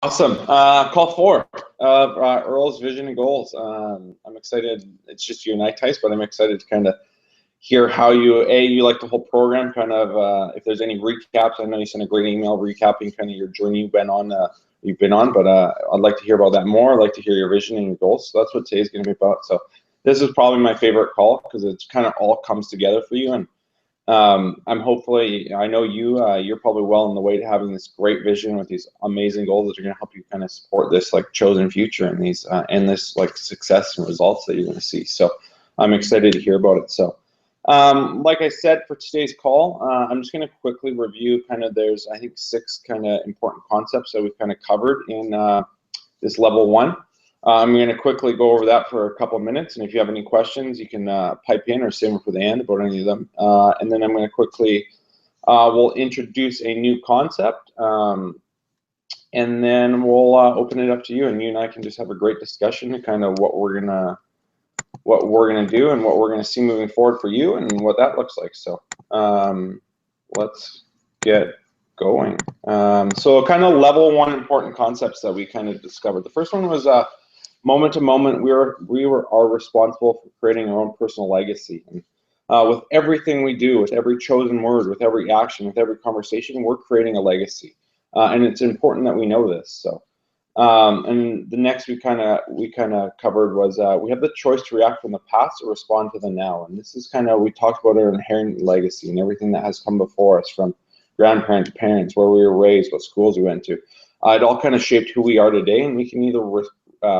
Awesome. Call 4 of Earl's Vision and Goals. I'm excited. It's just you and I, Tice, but I'm excited to kind of hear how you like the whole program, kind of if there's any recaps. I know you sent a great email recapping kind of your journey you've been on, but I'd like to hear about that more. I'd like to hear your vision and your goals. So that's what today's going to be about. So this is probably my favorite call because it's kind of all comes together for you. And I know you're probably well on the way to having this great vision with these amazing goals that are going to help you kind of support this like chosen future and these endless like success and results that you're going to see. So I'm excited to hear about it. So like I said, for today's call, I'm just going to quickly review there's I think 6 kind of important concepts that we've kind of covered in this level 1. I'm going to quickly go over that for a couple of minutes, and if you have any questions, you can pipe in or save them for the end about any of them. And then I'm going to quickly, we'll introduce a new concept, and then we'll open it up to you, and you and I can just have a great discussion to kind of what we're gonna do and what we're gonna see moving forward for you and what that looks like. So let's get going. So kind of level 1 important concepts that we kind of discovered. The first one was moment to moment, we are responsible for creating our own personal legacy. And with everything we do, with every chosen word, with every action, with every conversation, we're creating a legacy. And it's important that we know this. So, and the next we kind of covered was we have the choice to react from the past or respond to the now. And this is kind of, we talked about our inherent legacy and everything that has come before us, from grandparents, parents, where we were raised, what schools we went to. It all kind of shaped who we are today, and we can either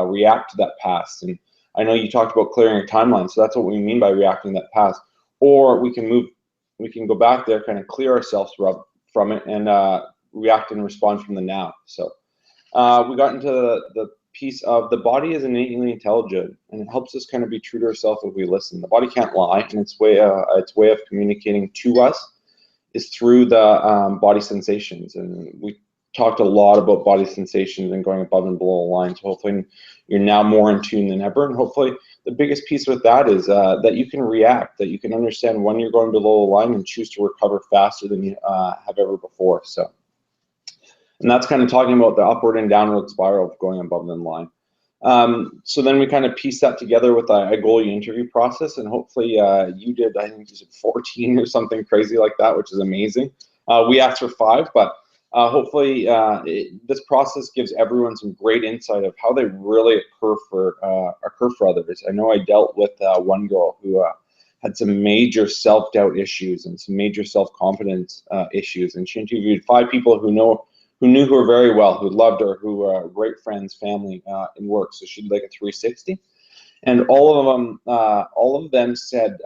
react to that past. And I know you talked about clearing a timeline, so that's what we mean by reacting to that past. Or we can go back there, kind of clear ourselves from it, and react and respond from the now. So we got into the piece of the body is innately intelligent, and it helps us kind of be true to ourselves if we listen. The body can't lie, and its way of communicating to us is through the body sensations. And we talked a lot about body sensations and going above and below the line. So hopefully you're now more in tune than ever. And hopefully the biggest piece with that is that you can react, that you can understand when you're going below the line and choose to recover faster than you have ever before. So, and that's kind of talking about the upward and downward spiral of going above the line. So then we kind of piece that together with a goal interview process, and hopefully you did, I think you said 14 or something crazy like that, which is amazing. We asked for 5, but hopefully this process gives everyone some great insight of how they really occur for others. I know I dealt with one girl who had some major self-doubt issues and some major self-confidence issues, and she interviewed 5 people who knew her very well, who loved her, who were great friends, family, and work. So she did like a 360, and all of them said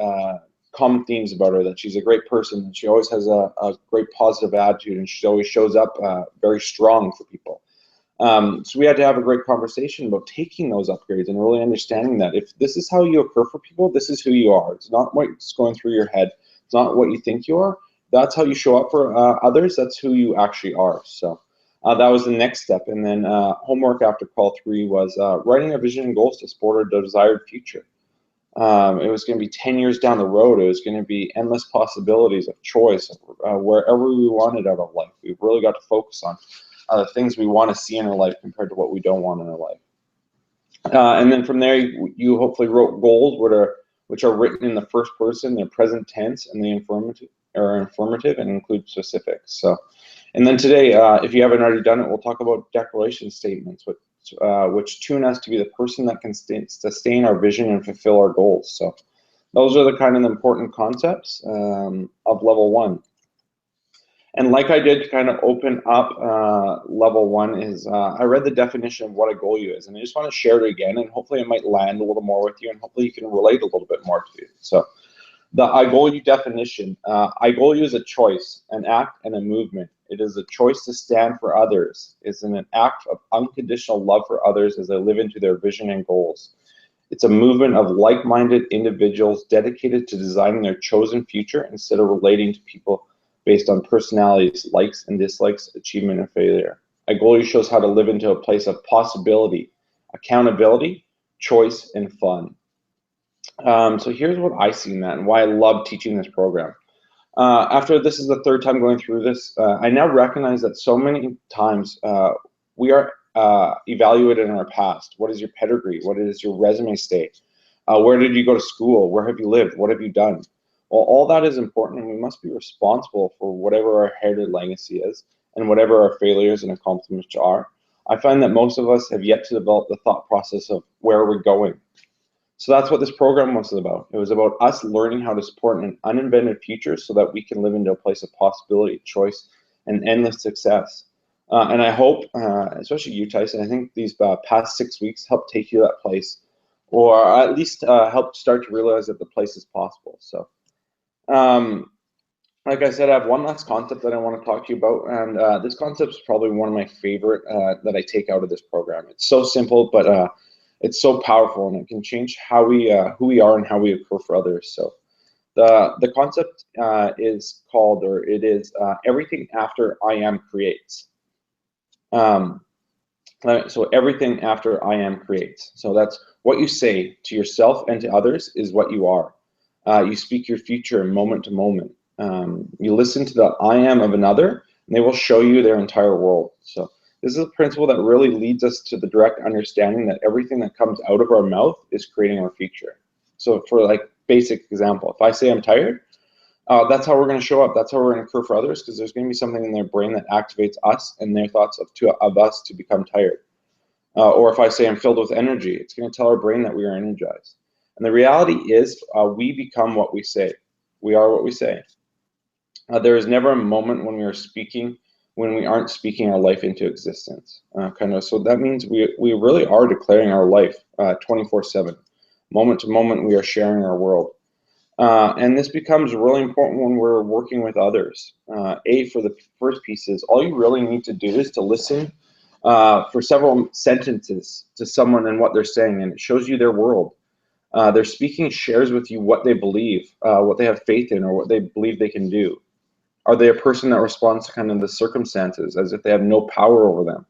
common themes about her: that she's a great person, and she always has a great positive attitude, and she always shows up very strong for people. So we had to have a great conversation about taking those upgrades and really understanding that if this is how you occur for people, this is who you are. It's not what's going through your head. It's not what you think you are. That's how you show up for others. That's who you actually are. So that was the next step. And then homework after call 3 was writing a vision and goals to support our desired future. It was going to be 10 years down the road. It was going to be endless possibilities of choice wherever we wanted out of life. We've really got to focus on the things we want to see in our life compared to what we don't want in our life. And then from there, you hopefully wrote goals which are written in the first person, they're present tense, and the informative and include specifics. So, and then today, if you haven't already done it, we'll talk about declaration statements, which tune us to be the person that can sustain our vision and fulfill our goals. So those are the kind of important concepts of level 1. And like I did to kind of open up level 1 is I read the definition of what a goal you is, and I just want to share it again, and hopefully it might land a little more with you, and hopefully you can relate a little bit more to it. So the I goal you definition, I goal you is a choice, an act, and a movement. It is a choice to stand for others. It's an act of unconditional love for others as they live into their vision and goals. It's a movement of like-minded individuals dedicated to designing their chosen future instead of relating to people based on personalities, likes and dislikes, achievement and failure. A goal you shows how to live into a place of possibility, accountability, choice, and fun. So here's what I see in that and why I love teaching this program. After this is the 3rd time going through this, I now recognize that so many times we are evaluated in our past? What is your pedigree? What does your resume state? Where did you go to school? Where have you lived? What have you done? Well, all that is important, and we must be responsible for whatever our heritage legacy is and whatever our failures and accomplishments are. I find that most of us have yet to develop the thought process of where we're going. So that's what this program was about. It was about us learning how to support an uninvented future so that we can live into a place of possibility, choice, and endless success. And I hope, especially you, Tyson, I think these past 6 weeks helped take you to that place, or at least help start to realize that the place is possible. So, like I said, I have one last concept that I want to talk to you about, and this concept is probably one of my favorite that I take out of this program. It's so simple, but it's so powerful, and it can change how who we are and how we occur for others. So, the concept is called, or it is, everything after I am creates. So everything after I am creates. So that's what you say to yourself and to others is what you are. You speak your future moment to moment. You listen to the I am of another, and they will show you their entire world. So this is a principle that really leads us to the direct understanding that everything that comes out of our mouth is creating our future. So for like basic example, if I say I'm tired, that's how we're going to show up. That's how we're going to occur for others, because there's going to be something in their brain that activates us and their thoughts of us to become tired. Or if I say I'm filled with energy, it's going to tell our brain that we are energized. And the reality is we become what we say. We are what we say. There is never a moment when we are speaking, when we aren't speaking our life into existence. So that means we really are declaring our life 24/7. Moment to moment, we are sharing our world. And this becomes really important when we're working with others. For the first piece is all you really need to do is to listen for several sentences to someone and what they're saying, and it shows you their world. Their speaking shares with you what they believe, what they have faith in, or what they believe they can do. Are they a person that responds to kind of the circumstances as if they have no power over them?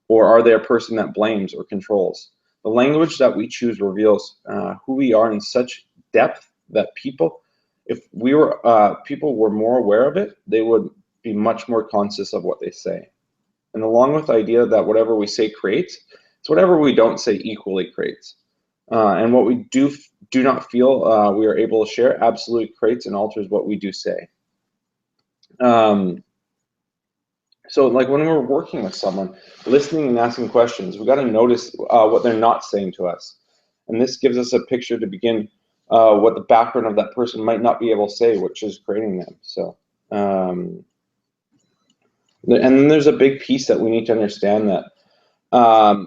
Or are they a person that blames or controls? The language that we choose reveals who we are in such depth that people, if people were more aware of it, they would be much more conscious of what they say. And along with the idea that whatever we say creates, it's whatever we don't say equally creates. And what we do not feel we are able to share absolutely creates and alters what we do say. So like when we're working with someone, listening and asking questions, we got to notice what they're not saying to us. And this gives us a picture to begin what the background of that person might not be able to say, which is creating them. So, and then there's a big piece that we need to understand that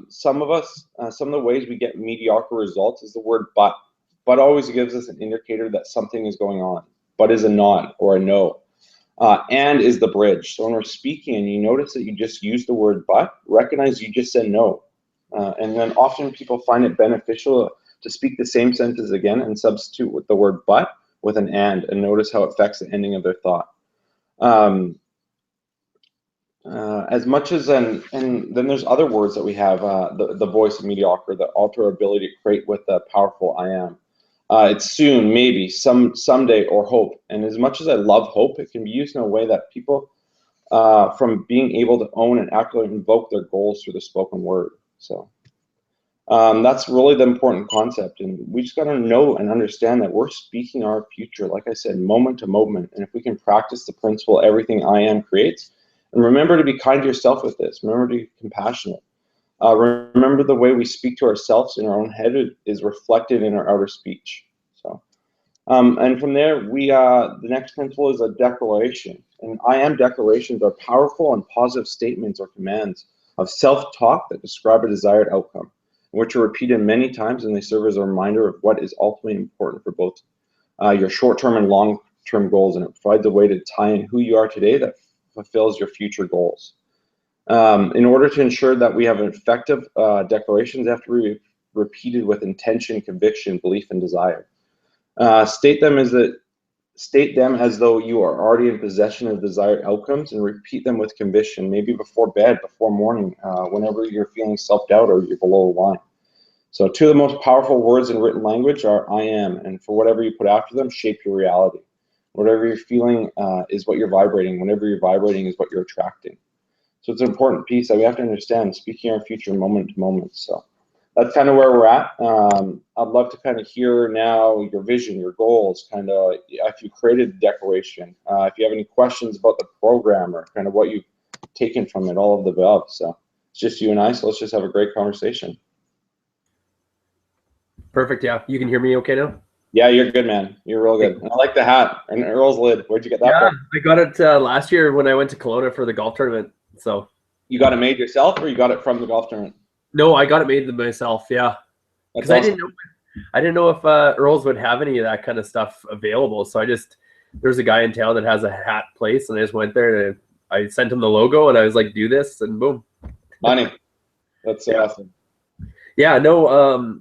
some of the ways we get mediocre results is the word but. But always gives us an indicator that something is going on. But is a nod or a no. And is the bridge. So when we're speaking and you notice that you just used the word but, recognize you just said no. And then often people find it beneficial to speak the same sentence again and substitute with the word but with an and notice how it affects the ending of their thought. As much as, and then there's other words that we have, the voice of mediocre, that alter our ability to create with the powerful I am. It's soon, maybe, someday, or hope. And as much as I love hope, it can be used in a way that people, from being able to own and accurately invoke their goals through the spoken word. So that's really the important concept. And we just got to know and understand that we're speaking our future, like I said, moment to moment. And if we can practice the principle, everything I am creates, and remember to be kind to yourself with this. Remember to be compassionate. Remember the way we speak to ourselves in our own head is reflected in our outer speech. So, and from there, the next principle is a declaration. And I am declarations are powerful and positive statements or commands of self-talk that describe a desired outcome, which are repeated many times, and they serve as a reminder of what is ultimately important for both your short-term and long-term goals, and it provides a way to tie in who you are today that fulfills your future goals. In order to ensure that we have effective declarations, they have to be repeated with intention, conviction, belief, and desire. State them as though you are already in possession of desired outcomes, and repeat them with conviction, maybe before bed, before morning, whenever you're feeling self-doubt or you're below the line. So two of the most powerful words in written language are I am, and for whatever you put after them, shape your reality. Whatever you're feeling is what you're vibrating. Whenever you're vibrating is what you're attracting. So it's an important piece that we have to understand, speaking our future moment to moment. So that's kind of where we're at. I'd love to kind of hear now your vision, your goals, kind of if you created a declaration, if you have any questions about the program or kind of what you've taken from it, all of the above. So it's just you and I, so let's just have a great conversation. Perfect. Yeah, you can hear me okay now? Yeah, you're good, man. You're real good. And I like the hat and Earl's lid. Where'd you get that from? I got it last year when I went to Kelowna for the golf tournament. So you got it made yourself, or you got it from the golf tournament? No, I got it made myself. Yeah, because awesome. I didn't know if Earl's would have any of that kind of stuff available. So there's a guy in town that has a hat place, and I just went there and I sent him the logo, and I was like, do this, and boom. Money. That's awesome. Yeah. No.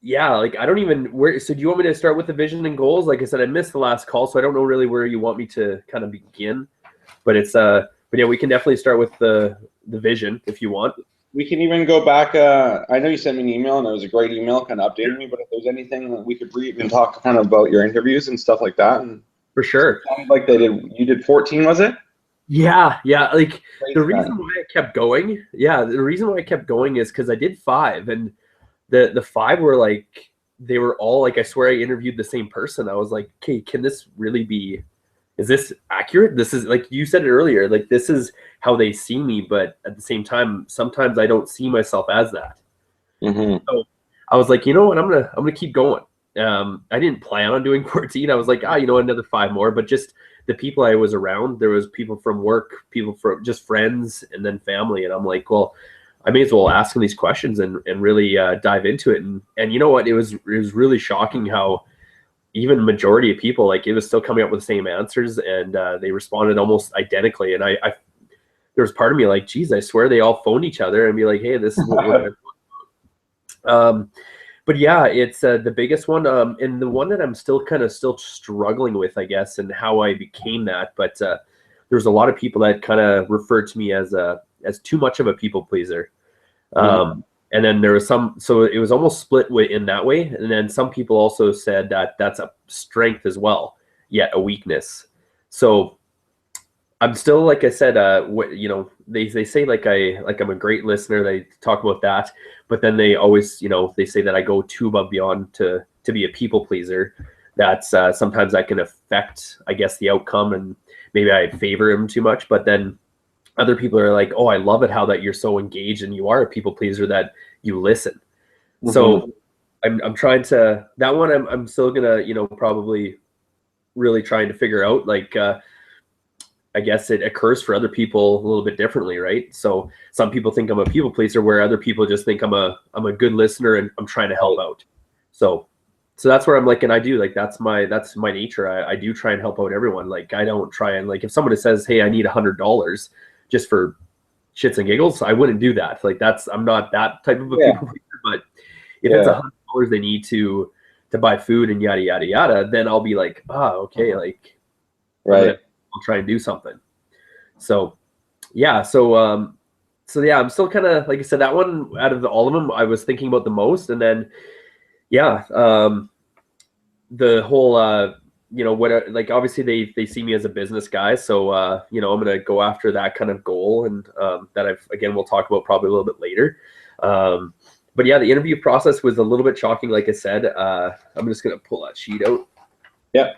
Yeah, like I don't even so do you want me to start with the vision and goals? Like I said, I missed the last call, so I don't know really where you want me to kind of begin. But but yeah, we can definitely start with the vision if you want. We can even go back. I know you sent me an email, and it was a great email, kind of updating me. But if there's anything that we could read and talk kind of about your interviews and stuff like that, and for sure. So it sounded like you did 14, was it? Yeah. Like the reason why I kept going. Yeah, the reason why I kept going is because I did 5, and the 5 were like, they were all like, I swear I interviewed the same person. I was like, okay, can this really be, is this accurate? This is, like you said it earlier, like this is how they see me, but at the same time, sometimes I don't see myself as that. Mm-hmm. So I was like, you know what, I'm gonna keep going. I didn't plan on doing 14. I was like, another 5 more, but just the people I was around, there was people from work, people from just friends, and then family. And I'm like, well, I may as well ask them these questions and really dive into it. And you know what? It was really shocking how even majority of people, like, it was still coming up with the same answers, and they responded almost identically. And I there was part of me like, geez, I swear they all phone each other and be like, hey, this is what we're going to. But yeah, it's the biggest one, and the one that I'm still struggling with, I guess, and how I became that. But there's a lot of people that kind of referred to me as too much of a people pleaser. And then there was so it was almost split in that way. And then some people also said that that's a strength as well, yet a weakness. So I'm still, like I said, they say I'm a great listener. They talk about that, but then they always, they say that I go too above beyond to be a people pleaser. That's sometimes that can affect, I guess, the outcome, and maybe I favor him too much. But then other people are like, oh, I love it how that you're so engaged and you are a people pleaser, that you listen. Mm-hmm. So I'm trying to, that one I'm still gonna, probably really trying to figure out, like, I guess it occurs for other people a little bit differently, right? So some people think I'm a people pleaser, where other people just think I'm a good listener and I'm trying to help out. So that's where I'm like, and I do, like, that's my nature. I do try and help out everyone. Like, I don't try and, like, if somebody says, hey, I need $100 just for shits and giggles, I wouldn't do that. Like, I'm not that type of a people pleaser. But if it's $100 they need to buy food and yada yada yada, then I'll be like, okay, like, right, I'll try and do something. So yeah, so yeah, I'm still kind of, like I said, that one out of all of them I was thinking about the most. And then the whole like, obviously they see me as a business guy, so I'm gonna go after that kind of goal, and that we'll talk about probably a little bit later. But yeah, the interview process was a little bit shocking, like I said. I'm just gonna pull that sheet out. Yeah.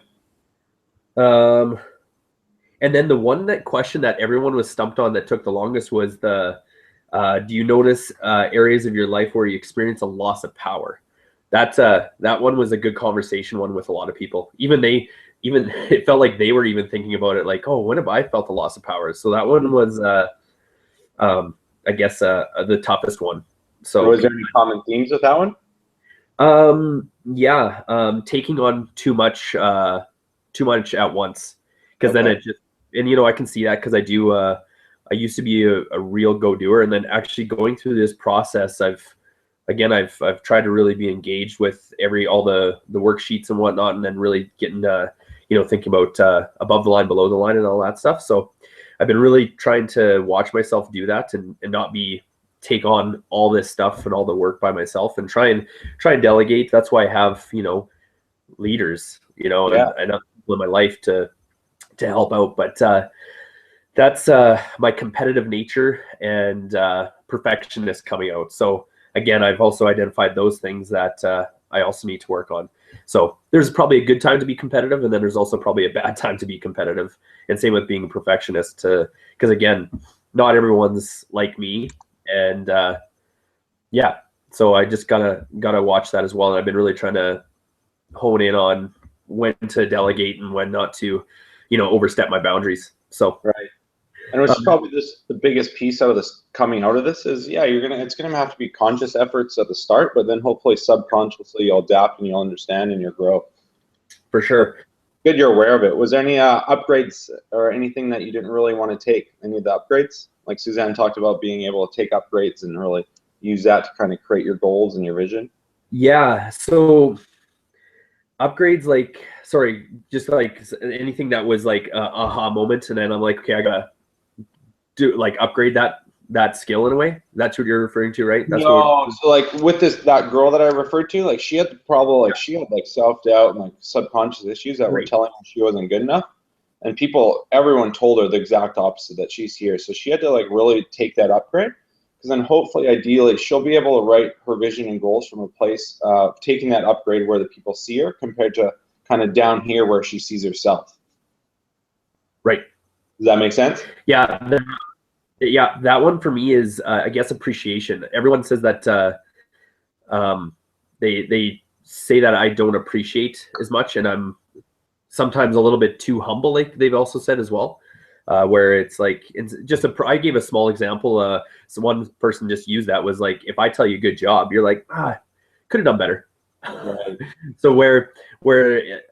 And then the question that everyone was stumped on that took the longest was do you notice areas of your life where you experience a loss of power? That one was a good conversation one with a lot of people. Even it felt like they were even thinking about it, like, oh, when have I felt a loss of power? So that one was, I guess, the toughest one. So was there any common themes with that one? Taking on too much at once, because then it just, and I can see that, because I used to be a real go-doer, and then actually going through this process, I've tried to really be engaged with all the worksheets and whatnot, and then really getting thinking about above the line, below the line, and all that stuff. So I've been really trying to watch myself do that, and not take on all this stuff and all the work by myself, and try and delegate. That's why I have leaders, and other people in my life to help out. But That's my competitive nature and perfectionist coming out. So again, I've also identified those things that I also need to work on. So there's probably a good time to be competitive, and then there's also probably a bad time to be competitive. And same with being a perfectionist, because again, not everyone's like me, and yeah. So I just gotta watch that as well. And I've been really trying to hone in on when to delegate and when not to, overstep my boundaries. So Right. And it's probably the biggest piece out of this coming out of this is, yeah, it's gonna have to be conscious efforts at the start, but then hopefully subconsciously you'll adapt and you'll understand and you'll grow. for sure. Good, you're aware of it. Was there any upgrades or anything that you didn't really want to take? Any of the upgrades? Like Susanne talked about being able to take upgrades and really use that to kind of create your goals and your vision. Yeah. So upgrades, just like anything that was like a aha moment, and then I'm like, okay, I gotta do like upgrade that skill in a way. That's what you're referring to, right? That's No, so like with that girl that I referred to, like she had the problem, like she had like self-doubt and like subconscious issues that were telling her she wasn't good enough. And everyone told her the exact opposite, that she's here. So she had to like really take that upgrade, because then hopefully, ideally, she'll be able to write her vision and goals from a place of taking that upgrade where the people see her, compared to kind of down here where she sees herself. Right. Does that make sense? Yeah. Yeah, that one for me is, I guess, appreciation. Everyone says that they say that I don't appreciate as much, and I'm sometimes a little bit too humble, like they've also said as well, where it's like, I gave a small example. So one person just used that, was like, if I tell you good job, you're like, could have done better. Right. So where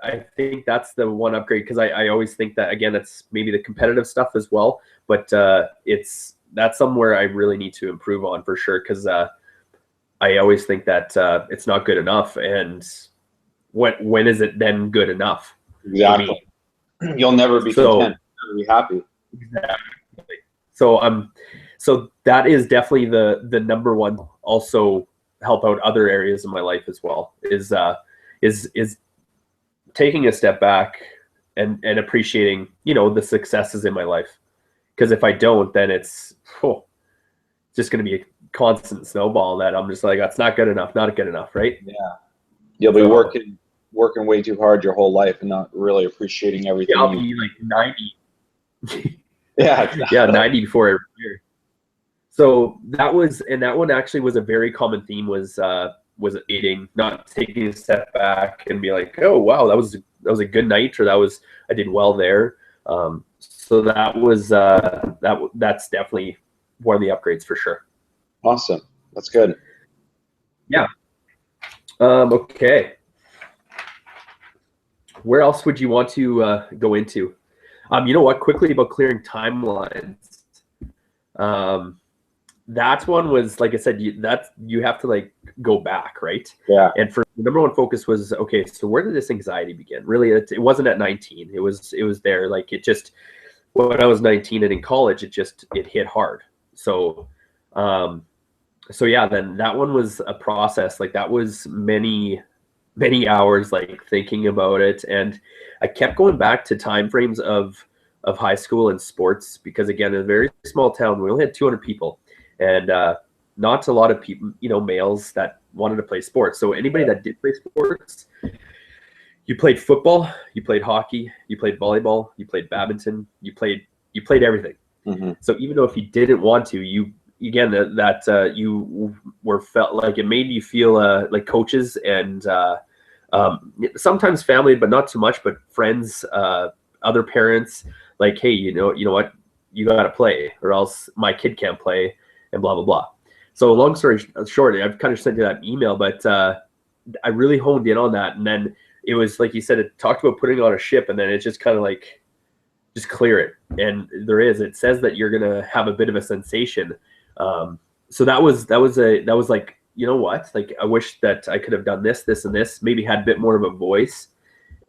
I think that's the one upgrade, because I always think that, again, it's maybe the competitive stuff as well, but that's somewhere I really need to improve on for sure, because I always think that it's not good enough, and when is it then good enough? Exactly. You'll never be content. You'll never be happy. Exactly. So that is definitely the number one. Also help out other areas of my life as well, is taking a step back and appreciating, the successes in my life. Because if I don't, then it's just going to be a constant snowball that I'm just like, that's not good enough, not good enough, right? Yeah. You'll be working way too hard your whole life and not really appreciating everything. Yeah, I'll be like 90. Yeah, exactly. Yeah, 90 before I retire. So that one actually was a very common theme, was eating, not taking a step back and be like, oh wow, that was a good night, or I did well there. So that's definitely one of the upgrades for sure. Awesome. That's good. Yeah. Okay. Where else would you want to go into? You know what? Quickly about clearing timelines. That one was, like I said, you have to like go back, right? Yeah. And for the number one focus was, okay, so where did this anxiety begin? Really, it wasn't at 19. It was there. Like it just, when I was 19 and in college, it hit hard. So, yeah, then that one was a process. Like that was many hours, like thinking about it. And I kept going back to time frames of high school and sports, because again, in a very small town, we only had 200 people, and not a lot of people, males that wanted to play sports. So anybody that did play sports, you played football, you played hockey, you played volleyball, you played badminton, you played everything. Mm-hmm. So even though if you didn't want to, you were felt like, it made you feel like coaches and sometimes family, but not too much, but friends, other parents, like, hey, you know what, you got to play or else my kid can't play, and blah, blah, blah. So long story short, I've kind of sent you that email, but I really honed in on that. And then it was, like you said, it talked about putting on a ship, and then it's just kind of like, just clear it. And it says that you're going to have a bit of a sensation. So that was like, you know what, like, I wish that I could have done this, and this, maybe had a bit more of a voice.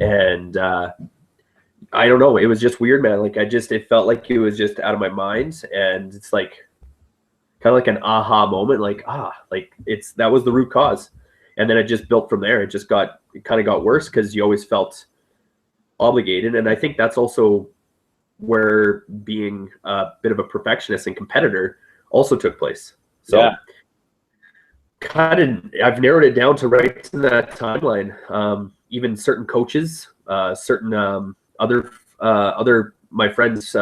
And I don't know, it was just weird, man. Like it felt like it was just out of my mind. And it's like, kind of like an aha moment, like, that was the root cause. And then it just built from there. It kind of got worse, because you always felt obligated. And I think that's also where being a bit of a perfectionist and competitor also took place. So Yeah. kind of, I've narrowed it down to right in that timeline. Even certain coaches, certain other my friends'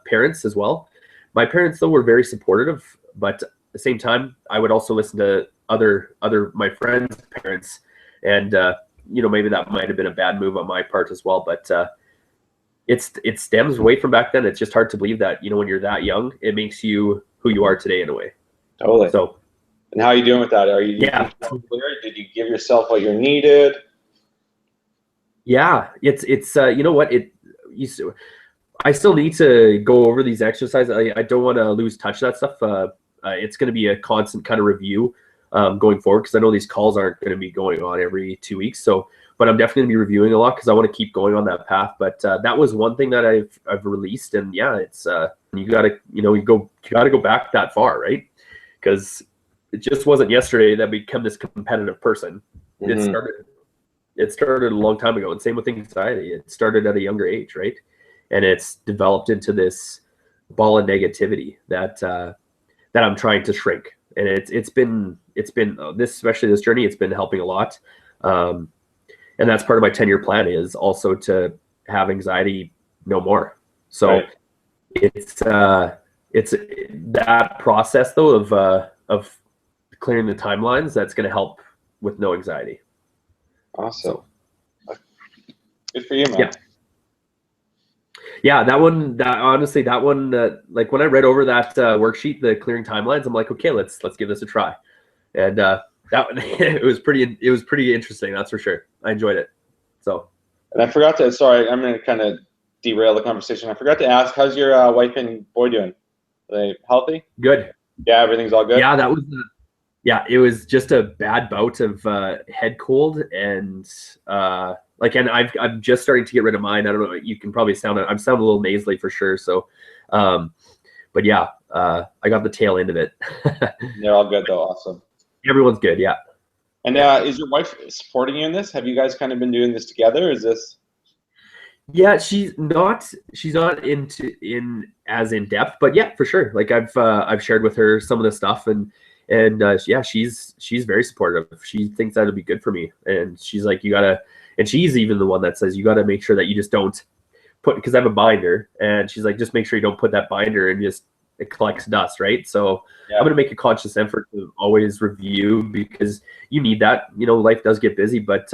parents as well. My parents though were very supportive, but at the same time, I would also listen to other my friends' parents, and maybe that might have been a bad move on my part as well. But it stems way from back then. It's just hard to believe that when you're that young, it makes you who you are today in a way. Totally. So. And how are you doing with that? Are you Did you give yourself what you needed? Yeah, it's you know what I still need to go over these exercises. I don't want to lose touch of that stuff. It's going to be a constant kind of review going forward, because I know these calls aren't going to be going on every 2 weeks. So, but I'm definitely going to be reviewing a lot because I want to keep going on that path. But that was one thing that I've released, and yeah, it's you gotta go back that far, right? Because it just wasn't yesterday that I became this competitive person. Mm-hmm. It started a long time ago, and same with anxiety. It started at a younger age, right? And it's developed into this ball of negativity that I'm trying to shrink. And it's been this, especially this journey, it's been helping a lot. And that's part of my 10-year plan, is also to have anxiety no more. So right. It's that process though of clearing the timelines that's going to help with no anxiety. Awesome. So, good for you, man. Yeah, that one, like when I read over that worksheet, the clearing timelines, I'm like, okay, let's give this a try. And that it was pretty interesting, that's for sure. I enjoyed it. So. And I forgot to, sorry, I'm going to kind of derail the conversation. I forgot to ask, how's your wife and boy doing? Are they healthy? Good. Yeah, everything's all good? Yeah, that was it was just a bad bout of head cold, and and I'm just starting to get rid of mine. I don't know, you can probably I'm sounding a little nasally for sure. So, but yeah, I got the tail end of it. They're all good though. Awesome. Everyone's good. Yeah. And is your wife supporting you in this? Have you guys kind of been doing this together? Is this? Yeah, she's not in as in depth, but yeah, for sure. Like I've shared with her some of the stuff, and yeah, she's very supportive. She thinks that'll be good for me, and she's like, you gotta, and she's even the one that says you gotta make sure that you just don't put, because I have a binder, and she's like, just make sure you don't put that binder and just it collects dust, right? So yeah. I'm gonna make a conscious effort to always review, because you need that. Life does get busy, but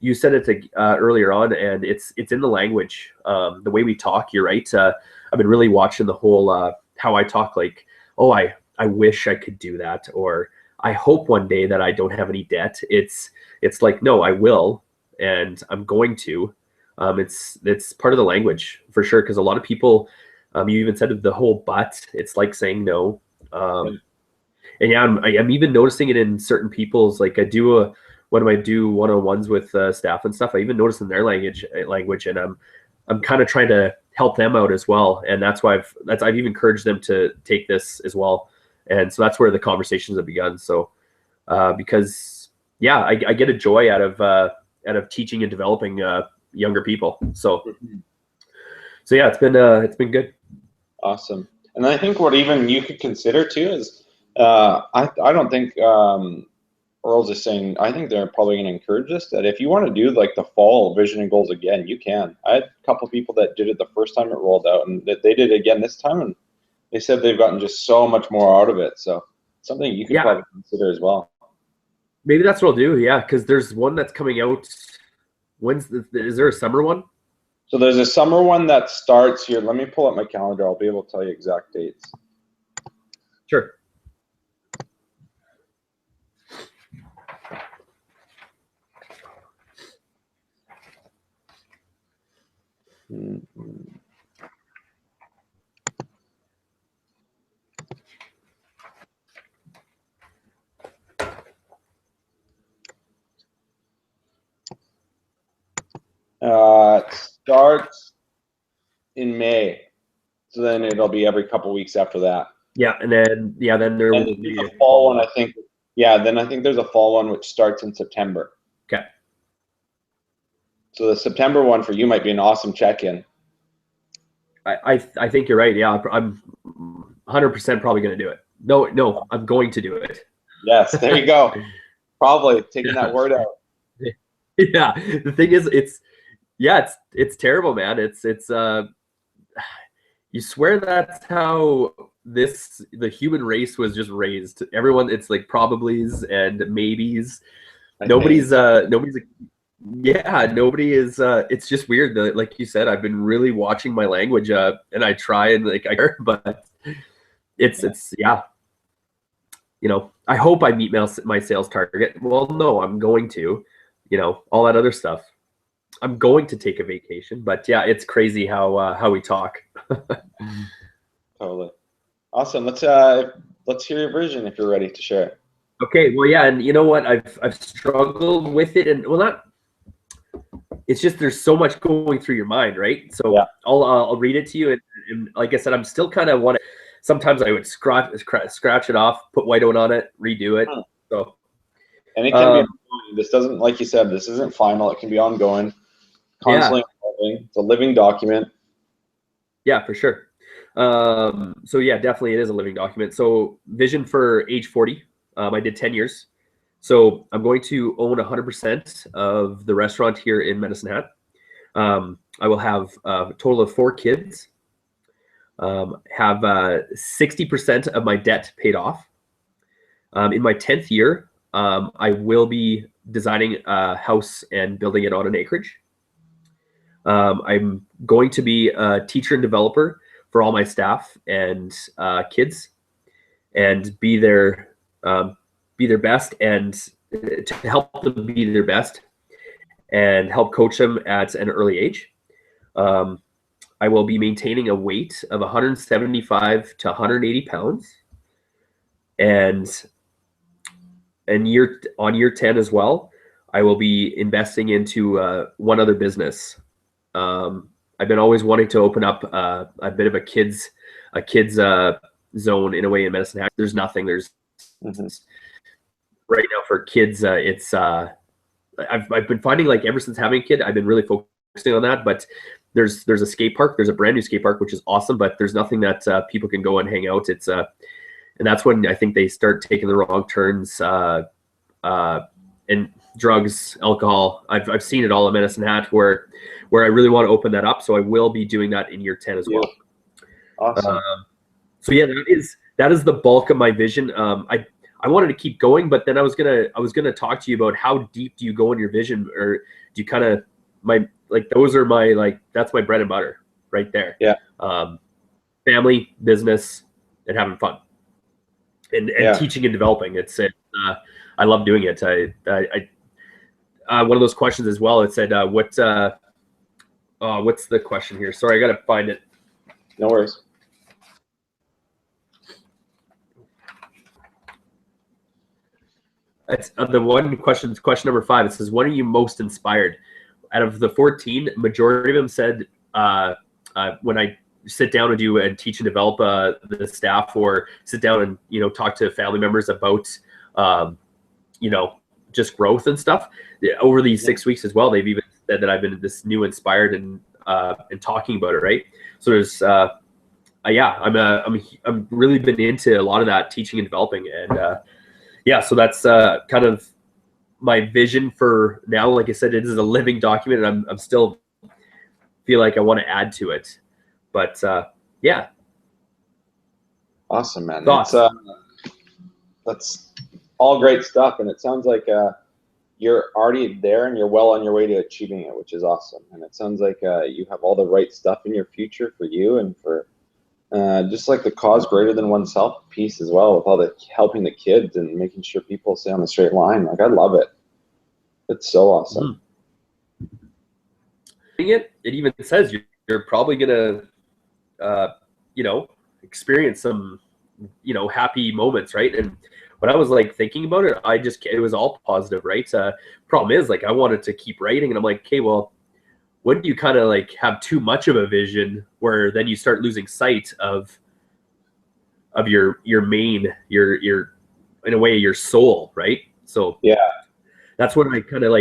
you said it earlier on, and it's in the language, the way we talk. You're right. I've been really watching the whole how I talk, like, oh, I wish I could do that, or I hope one day that I don't have any debt. It's like, no, I will, and I'm going to. It's part of the language for sure, because a lot of people, you even said the whole but, it's like saying no. And yeah, I'm even noticing it in certain people's, like when I do one-on-ones with staff and stuff, I even notice in their language, and I'm kind of trying to help them out as well. And that's why I've even encouraged them to take this as well. And so that's where the conversations have begun. So, because yeah, I get a joy out of teaching and developing younger people. So yeah, it's been good. Awesome. And I think what even you could consider too is, I don't think Earl's is saying, I think they're probably going to encourage this, that if you want to do like the fall vision and goals again, you can. I had a couple of people that did it the first time it rolled out, and that they did it again this time, and they said they've gotten just so much more out of it. So something you could probably consider as well. Maybe that's what I'll do. Yeah, because there's one that's coming out. Is there a summer one? So there's a summer one that starts here. Let me pull up my calendar. I'll be able to tell you exact dates. Sure. It starts in May, so then it'll be every couple weeks after that. Yeah, and then there will be a fall one, I think. Yeah, then I think there's a fall one which starts in September. Okay. So the September one for you might be an awesome check-in. I think you're right. Yeah, I'm 100% probably going to do it. No, I'm going to do it. Yes, there you go. Probably taking that word out. Yeah, the thing is, it's terrible, man. It's you swear that's how the human race was just raised. Everyone, it's like probablys and maybes. Nobody's yeah, nobody is it's just weird that, like you said, I've been really watching my language and I try and like but it's yeah. I hope I meet my sales target. Well, no, I'm going to, all that other stuff. I'm going to take a vacation, but yeah, it's crazy how we talk. Totally. Awesome. Let's hear your vision if you're ready to share it. Okay, well, yeah, and you know what? I've struggled with it, and well, not. It's just there's so much going through your mind, right? So yeah. I'll read it to you, and like I said, I'm still kind of want to. Sometimes I would scratch it off, put white out on it, redo it. So, and it can be ongoing. This doesn't, like you said, this isn't final. It can be ongoing, constantly evolving. It's a living document. Yeah, for sure. So yeah, definitely it is a living document. So vision for age 40. I did 10 years. So I'm going to own 100% of the restaurant here in Medicine Hat. I will have a total of 4 kids. Have 60% of my debt paid off. In my 10th year, I will be designing a house and building it on an acreage. I'm going to be a teacher and developer for all my staff and kids, and be their best, and to help them be their best and help coach them at an early age. I will be maintaining a weight of 175 to 180 pounds. And on year 10 as well, I will be investing into one other business. I've been always wanting to open up a bit of a kids zone in a way in Medicine Hat. There's nothing. There's right now for kids. It's I've been finding, like, ever since having a kid, I've been really focusing on that. But there's a skate park. There's a brand new skate park, which is awesome. But there's nothing that people can go and hang out. It's and that's when I think they start taking the wrong turns. And drugs, alcohol. I've seen it all in Medicine Hat where I really want to open that up. So I will be doing that in year 10 as well. Awesome. So yeah, that is the bulk of my vision. I wanted to keep going, but then I was gonna talk to you about how deep do you go in your vision, or do you kind of those are my that's my bread and butter right there. Yeah. Family, business, and having fun, and teaching and developing. I love doing it. I one of those questions as well. It said, what's the question here? Sorry, I gotta find it. No worries. It's the one question number 5. It says, when are you most inspired? Out of the 14, majority of them said when I sit down and do and teach and develop the staff, or sit down and talk to family members about just growth and stuff. Over these 6 weeks as well, they've even said that I've been this new inspired and talking about it, right? So there's I'm really been into a lot of that teaching and developing, and so that's kind of my vision for now. Like I said, it is a living document, and I'm still feel like I want to add to it. But yeah. Awesome, man. Thoughts? That's all great stuff, and it sounds like you're already there and you're well on your way to achieving it, which is awesome. And it sounds like you have all the right stuff in your future for you, and for just like the cause greater than oneself piece as well, with all the helping the kids and making sure people stay on the straight line. Like, I love it. It's so awesome. It even says you're probably gonna experience some happy moments, right? And when I was thinking about it, it was all positive, right? Problem is, I wanted to keep writing, and I'm like, okay, well, when do you kind of have too much of a vision, where then you start losing sight of your main, your in a way, your soul, right? So yeah, that's when I kind of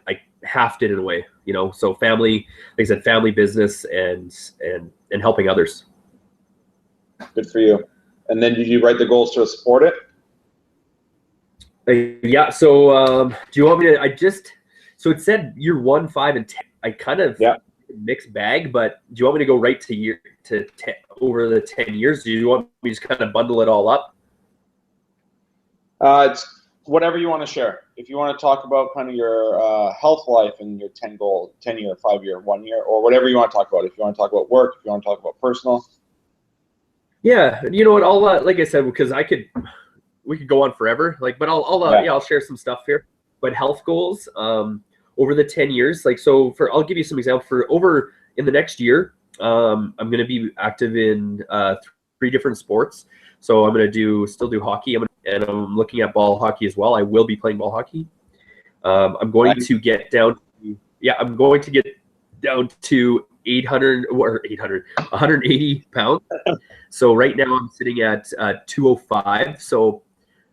I halved it in a way, you know. So family, like I said, family business and helping others. Good for you. And then did you write the goals to support it? Yeah. So do you want me to? So it said year 1, 5, and 10. I kind of mixed bag, but do you want me to go right to year to 10, over the 10 years? Do you want me to just kind of bundle it all up? It's whatever you want to share. If you want to talk about kind of your health life and your 10-year, 5-year, 1 year, or whatever you want to talk about. If you want to talk about work, if you want to talk about personal. Yeah, you know what? I'll like I said, because we could go on forever. Like, but I'll share some stuff here. But health goals over the 10 years, like, so I'll give you some examples for over in the next year. I'm going to be active in 3 different sports. So I'm going to still do hockey. And I'm looking at ball hockey as well. I will be playing ball hockey. I'm going to get down to 180 pounds. So right now I'm sitting at 205. So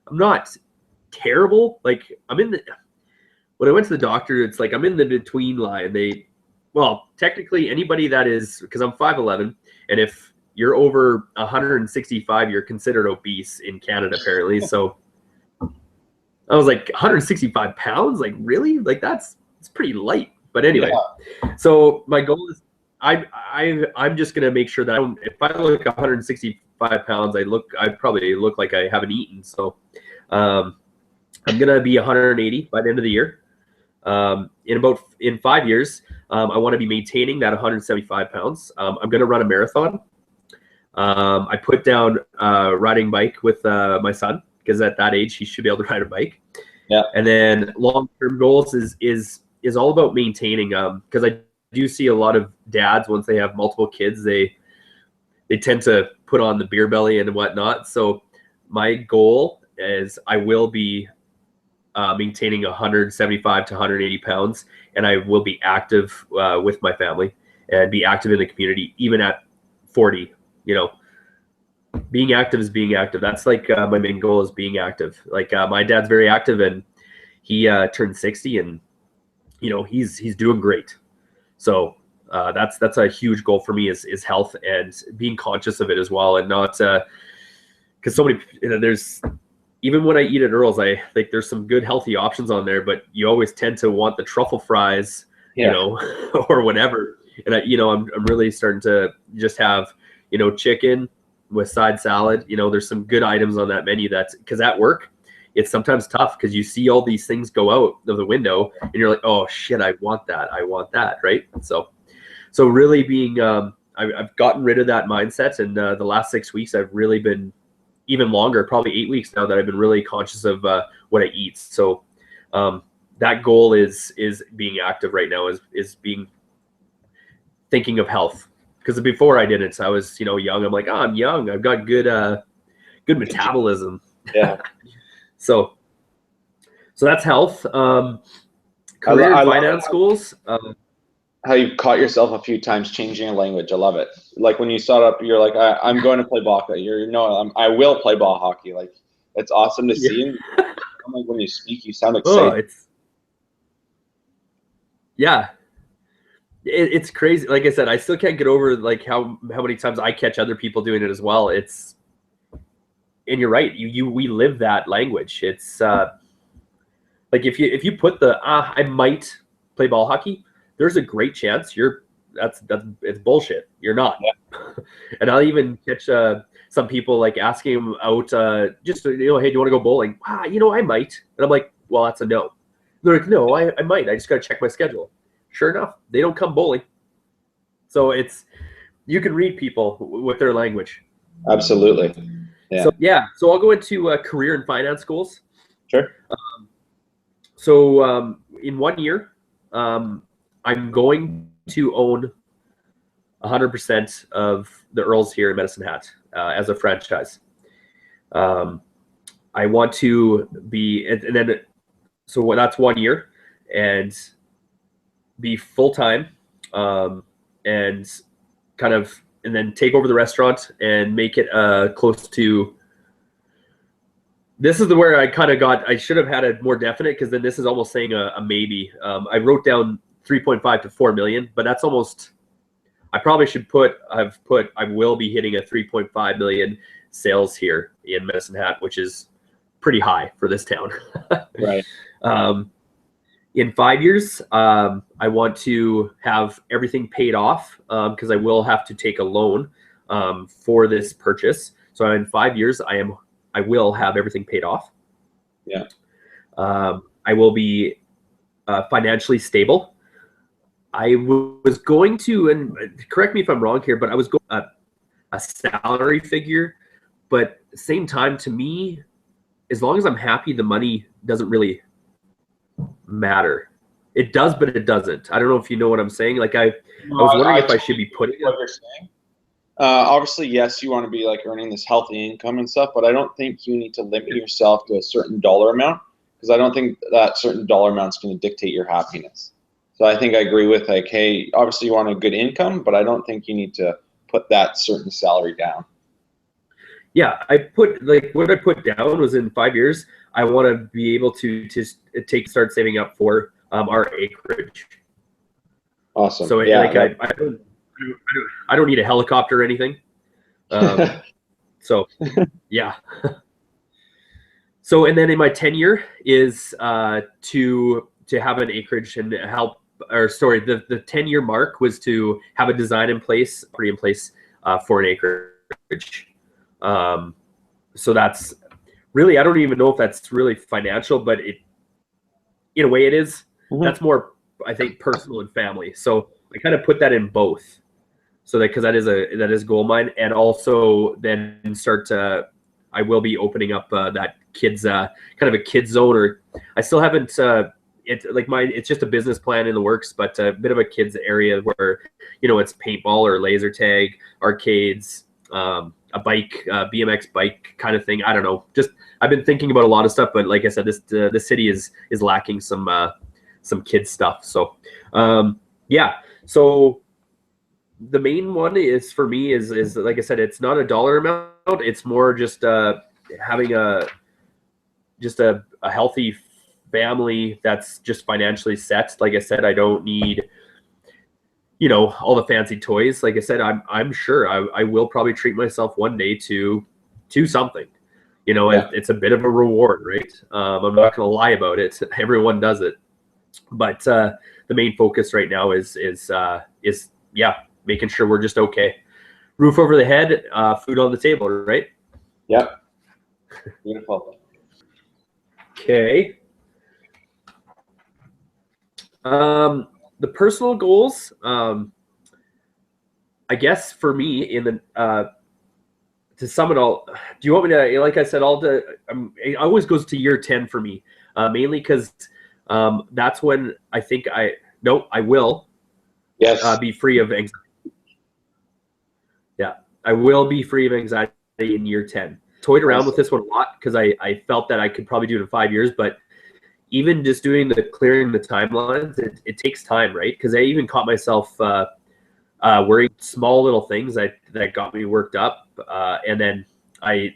I'm not terrible. Like when I went to the doctor, it's like I'm in the between line. Technically anybody that is, because I'm 5'11", and if you're over 165, you're considered obese in Canada apparently. So I was like, 165 pounds? Like, really? Like, it's pretty light. But anyway, So my goal is I'm just gonna make sure that if I look 165 pounds, I probably look like I haven't eaten. So I'm gonna be 180 by the end of the year. In 5 years, I want to be maintaining that 175 pounds. I'm gonna run a marathon. I put down riding bike with my son, because at that age he should be able to ride a bike. Yeah. And then long-term goals is all about maintaining, because I do see a lot of dads, once they have multiple kids, they tend to put on the beer belly and whatnot. So my goal is I will be maintaining 175 to 180 pounds, and I will be active with my family and be active in the community, even at 40. You know, being active is being active. That's like my main goal is being active. Like my dad's very active, and he turned 60, and you know he's doing great. So that's a huge goal for me is health and being conscious of it as well, and not because so many, there's, even when I eat at Earl's, I think there's some good healthy options on there, but you always tend to want the truffle fries, you know, or whatever. And I'm really starting to just have, chicken with side salad. There's some good items on that menu because at work, it's sometimes tough because you see all these things go out of the window and you're like, oh shit, I want that. Right. So really being, I've gotten rid of that mindset. And the last 6 weeks, I've really been, even longer, probably 8 weeks now, that I've been really conscious of what I eat. So that goal is being active right now, is thinking of health. Because before I didn't, I was, young. I'm like, oh, I'm young. I've got good metabolism. Yeah. So that's health. Career and finance goals. How you've caught yourself a few times changing your language. I love it. Like when you start up, you're like, I'm going to play ball hockey. I will play ball hockey. Like, it's awesome to see. Like when you speak, you sound excited. It's crazy. Like I said, I still can't get over like how many times I catch other people doing it as well. And you're right. We live that language. It's like if you put I might play ball hockey, there's a great chance it's bullshit. You're not. Yeah. And I'll even catch some people like asking them out, just hey, do you want to go bowling? I might. And I'm like, well, that's a no. They're like, no, I might. I just got to check my schedule. Sure enough, they don't come bowling. So you can read people with their language. Absolutely. Yeah. So I'll go into career and finance goals. Sure. In 1 year, I'm going to own 100% of the Earls here in Medicine Hat as a franchise. I want to be, and then, so that's 1 year, and be full-time, and kind of, and then take over the restaurant and make it close to This is where I kind of got, I should have had a more definite, because then this is almost saying a maybe. I wrote down 3.5 to 4 million, but that's almost, I probably should I will be hitting a 3.5 million sales here in Medicine Hat, which is pretty high for this town. Right. In 5 years, I want to have everything paid off, because I will have to take a loan for this purchase. So in 5 years, I will have everything paid off. Yeah. I will be financially stable. I was going to, and correct me if I'm wrong here, but I was going a salary figure, but at the same time, to me, as long as I'm happy, the money doesn't really matter. It does, but it doesn't. I don't know if you know what I'm saying. Like I was wondering if I should be putting what you're saying. Obviously, yes, you want to be like earning this healthy income and stuff, but I don't think you need to limit yourself to a certain dollar amount, because I don't think that certain dollar amount is going to dictate your happiness. So I think I agree with, like, hey, obviously you want a good income, but I don't think you need to put that certain salary down. Yeah, I put, like, what I put down was in 5 years, I want to be able to start saving up for our acreage. Awesome. So yeah, like I don't need a helicopter or anything. So yeah. So, and then in my tenure is to have an acreage and help, or sorry, the 10-year mark was to have a design in place, for an acreage. So that's really, I don't even know if that's really financial, but it, in a way it is. Mm-hmm. That's more, I think, personal and family. So I kind of put that in both. So that, because that is a goal of mine. And also then start to, I will be opening up that kids, kind of a kids zone, or I still haven't, it's just a business plan in the works, but a bit of a kids area where, you know, it's paintball or laser tag, arcades, a bike, BMX bike kind of thing. I don't know. Just, I've been thinking about a lot of stuff, but like I said, this city is lacking some kids stuff. So, yeah. So the main one is for me is like I said, it's not a dollar amount. It's more just having a healthy family that's just financially set. Like I said, I don't need, you know, all the fancy toys. Like I said, I'm sure I will probably treat myself one day to something. You know, yeah. It's a bit of a reward, right? I'm not going to lie about it. Everyone does it, but the main focus right now is yeah, making sure we're just okay. Roof over the head, food on the table, right? Yep. Beautiful. Okay. The personal goals, I guess for me, in the to sum it all, do you want me to, like I said, it always goes to year 10 for me, mainly because that's when I think I will be free of anxiety. Yeah, I will be free of anxiety in year 10. Toyed around with this one a lot because I felt that I could probably do it in 5 years, but even just doing clearing the timelines, it takes time, right? Because I even caught myself worrying small little things that got me worked up, and then I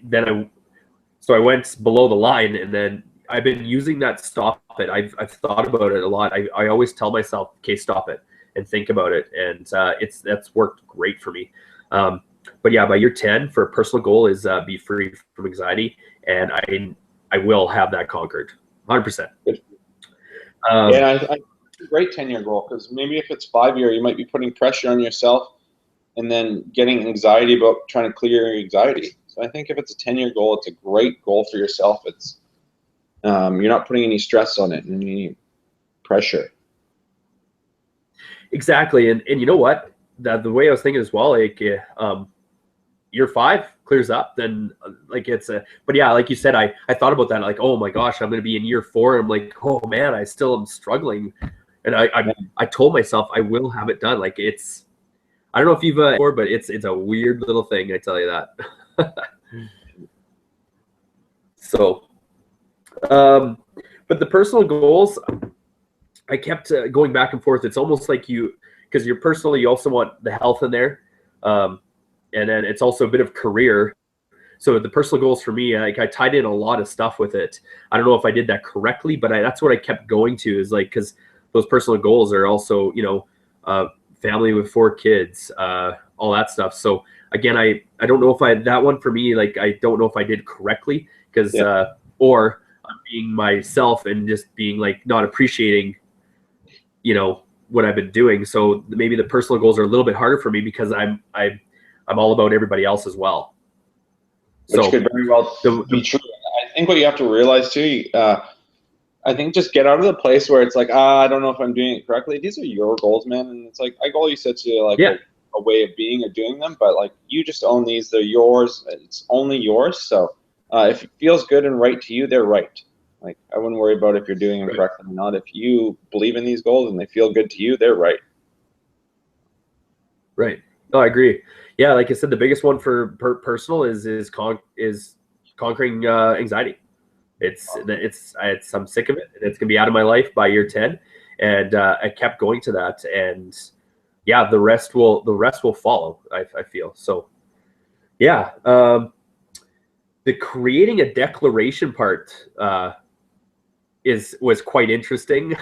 went below the line, and then I've been using that stop it. I've thought about it a lot. I always tell myself, okay, stop it and think about it, and that's worked great for me. But yeah, by year 10, for a personal goal is be free from anxiety, and I will have that conquered. 100%. Yeah, I a great 10-year goal, because maybe if it's 5 year, you might be putting pressure on yourself and then getting anxiety about trying to clear your anxiety. So I think if it's a 10-year goal, it's a great goal for yourself. It's you're not putting any stress on it and any pressure. Exactly, and you know what? The way I was thinking as well, like year 5 clears up, then like but yeah, like you said, I thought about that, like, oh my gosh, I'm gonna be in year 4, and I'm like, oh man, I still am struggling, and I told myself I will have it done. Like, it's, I don't know if you've but it's a weird little thing, I tell you that. So but the personal goals, I kept going back and forth. It's almost like because you're personal, you also want the health in there, and then it's also a bit of career. So the personal goals for me, like I tied in a lot of stuff with it. I don't know if I did that correctly, but that's what I kept going to, is like, because those personal goals are also, you know, family with 4 kids, all that stuff. So again, I don't know if that one for me, like, I don't know if I did correctly, because, or I'm being myself and just being like, not appreciating, you know, what I've been doing. So maybe the personal goals are a little bit harder for me because I'm all about everybody else as well. Which could very well be true. I think what you have to realize too, I think just get out of the place where it's like, I don't know if I'm doing it correctly. These are your goals, man. And it's like all you said to like a way of being or doing them, but like you just own these. They're yours. It's only yours. So if it feels good and right to you, they're right. Like I wouldn't worry about if you're doing them correctly or not. If you believe in these goals and they feel good to you, they're right. Right. No, I agree. Yeah, like I said, the biggest one for personal is conquering anxiety. I'm sick of it, and it's gonna be out of my life by year 10. And I kept going to that, and yeah, the rest will follow. I feel so. Yeah, the creating a declaration part was quite interesting.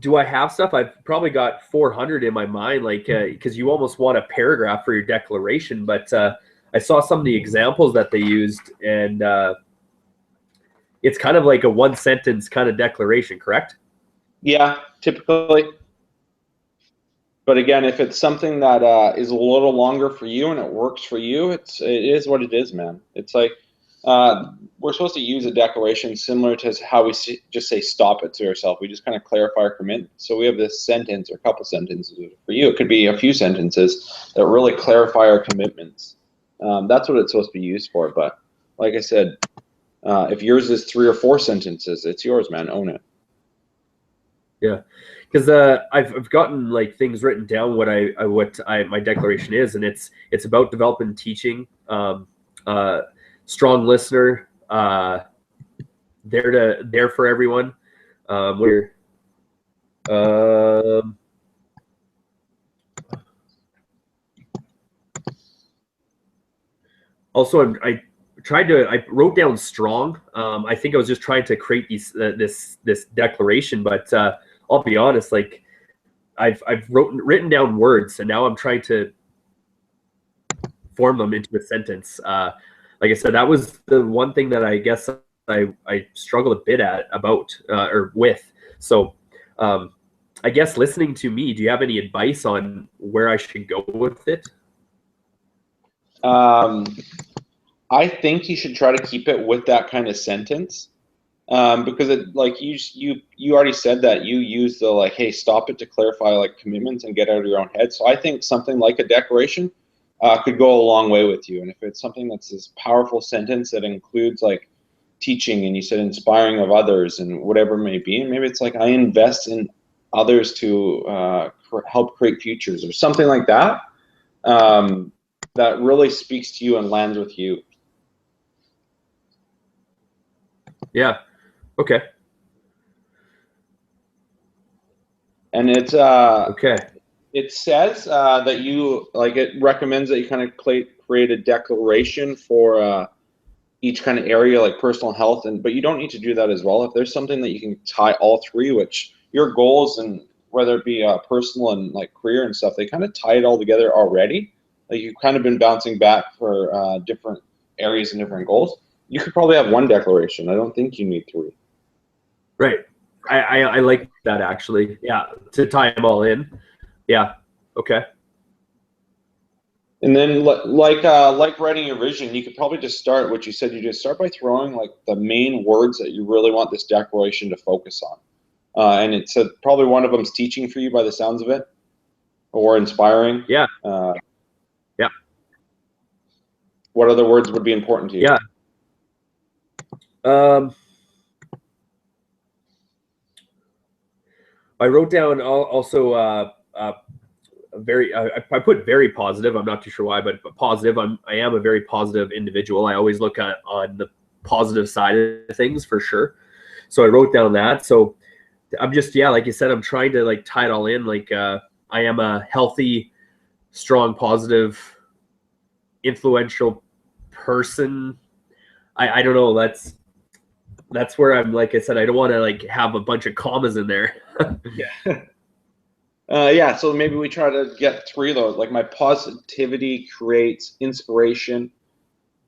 Do I have stuff? I've probably got 400 in my mind, like, because you almost want a paragraph for your declaration. But I saw some of the examples that they used, and it's kind of like a 1-sentence kind of declaration, correct? Yeah, typically. But again, if it's something that is a little longer for you and it works for you, it is what it is, man. It's like we're supposed to use a declaration similar to how we just say stop it to ourselves. We just kind of clarify our commitment. So we have this sentence or a couple sentences. For you, it could be a few sentences that really clarify our commitments. That's what it's supposed to be used for. But like I said, if yours is 3 or 4 sentences, it's yours, man. Own it. Yeah, because I've gotten like things written down what my declaration is, and it's about developing and teaching, strong listener, there for everyone. Also, I wrote down strong. I think I was just trying to create this declaration, but I'll be honest, like I've written down words, and now I'm trying to form them into a sentence. Like I said, that was the one thing that I guess I struggled a bit or with. So I guess listening to me, do you have any advice on where I should go with it? I think you should try to keep it with that kind of sentence, because it, like you already said that you use the like, hey, stop it to clarify like commitments and get out of your own head. So I think something like a declaration could go a long way with you. And if it's something that's this powerful sentence that includes like teaching, and you said inspiring of others and whatever it may be, and maybe it's like I invest in others to help create futures or something like that, that really speaks to you and lands with you. Yeah. Okay. And it's okay. It says that you like, it recommends that you kind of create a declaration for each kind of area, like personal health, but you don't need to do that as well. If there's something that you can tie all three, which your goals, and whether it be personal and like career and stuff, they kind of tie it all together already. Like you've kind of been bouncing back for different areas and different goals. You could probably have one declaration. I don't think you need 3. Right. I like that, actually. Yeah, to tie them all in. Yeah. Okay. And then like writing your vision, you could probably just start what you said. You just start by throwing like the main words that you really want this declaration to focus on. And it's probably one of them's teaching for you by the sounds of it, or inspiring. Yeah. Yeah. What other words would be important to you? Yeah. I wrote down also I put very positive. I'm not too sure why, but positive. I am a very positive individual. I always look at on the positive side of things for sure. So I wrote down that. So I'm just, yeah, like you said, I'm trying to like tie it all in. Like I am a healthy, strong, positive influential person. I don't know. That's where I'm, like I said, I don't want to like have a bunch of commas in there. Yeah. Yeah, so maybe we try to get 3 of those. Like, my positivity creates inspiration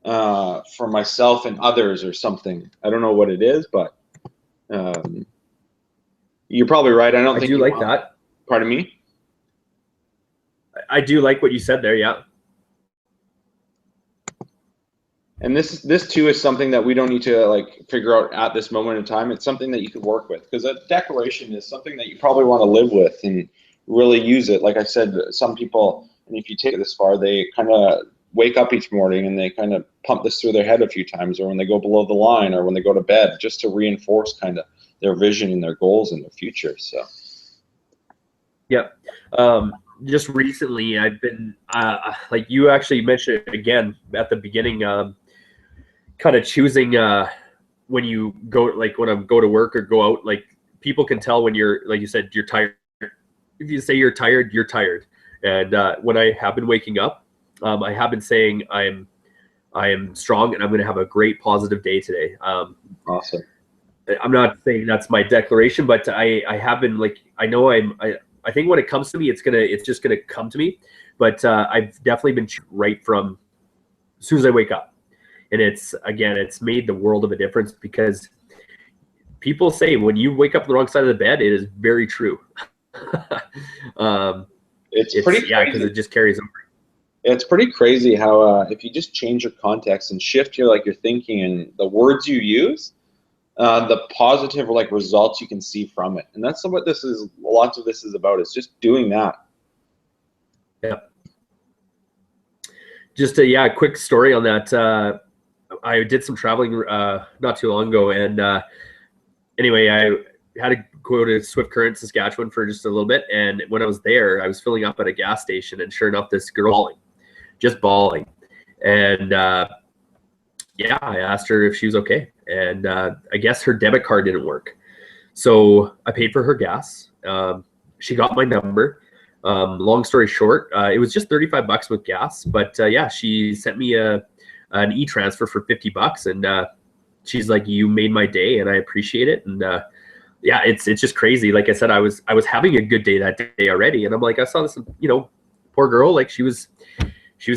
for myself and others, or something. I don't know what it is, but you're probably right. I don't think do you like want, that. pardon me? I do like what you said there. Yeah. And this too is something that we don't need to like figure out at this moment in time. It's something that you could work with, because a declaration is something that you probably want to live with and really use it. Like I said, some people, and if you take it this far, they kind of wake up each morning and they kind of pump this through their head a few times, or when they go below the line, or when they go to bed, just to reinforce kind of their vision and their goals in the future. So yeah. Just recently I've been like you actually mentioned it again at the beginning, kind of choosing when you go, like when I go to work or go out, like people can tell when you're, like you said, you're tired. If you say you're tired, you're tired. And when I have been waking up, I have been saying I am strong and I'm going to have a great positive day today. awesome. I'm not saying that's my declaration, but I have been, like, I know I think when it comes to me, it's just gonna come to me. But I've definitely been right from as soon as I wake up. And it's made the world of a difference, because people say when you wake up on the wrong side of the bed, it is very true. It's pretty crazy, because it just carries over. It's pretty crazy how if you just change your context and shift your thinking and the words you use, the positive results you can see from it. And that's what this is. Lots of this is about. It's just doing that. Yeah. Just a quick story on that. I did some traveling not too long ago, and anyway, I had to go to Swift Current, Saskatchewan for just a little bit. And when I was there, I was filling up at a gas station, and sure enough, this girl just bawling. And yeah, I asked her if she was okay. And I guess her debit card didn't work. So I paid for her gas. She got my number. Long story short, it was just $35 with gas. But yeah, she sent me an e-transfer for $50. And she's like, you made my day, and I appreciate it. And yeah, it's just crazy. Like I said, I was having a good day that day already. And I'm like, I saw this, poor girl, like she was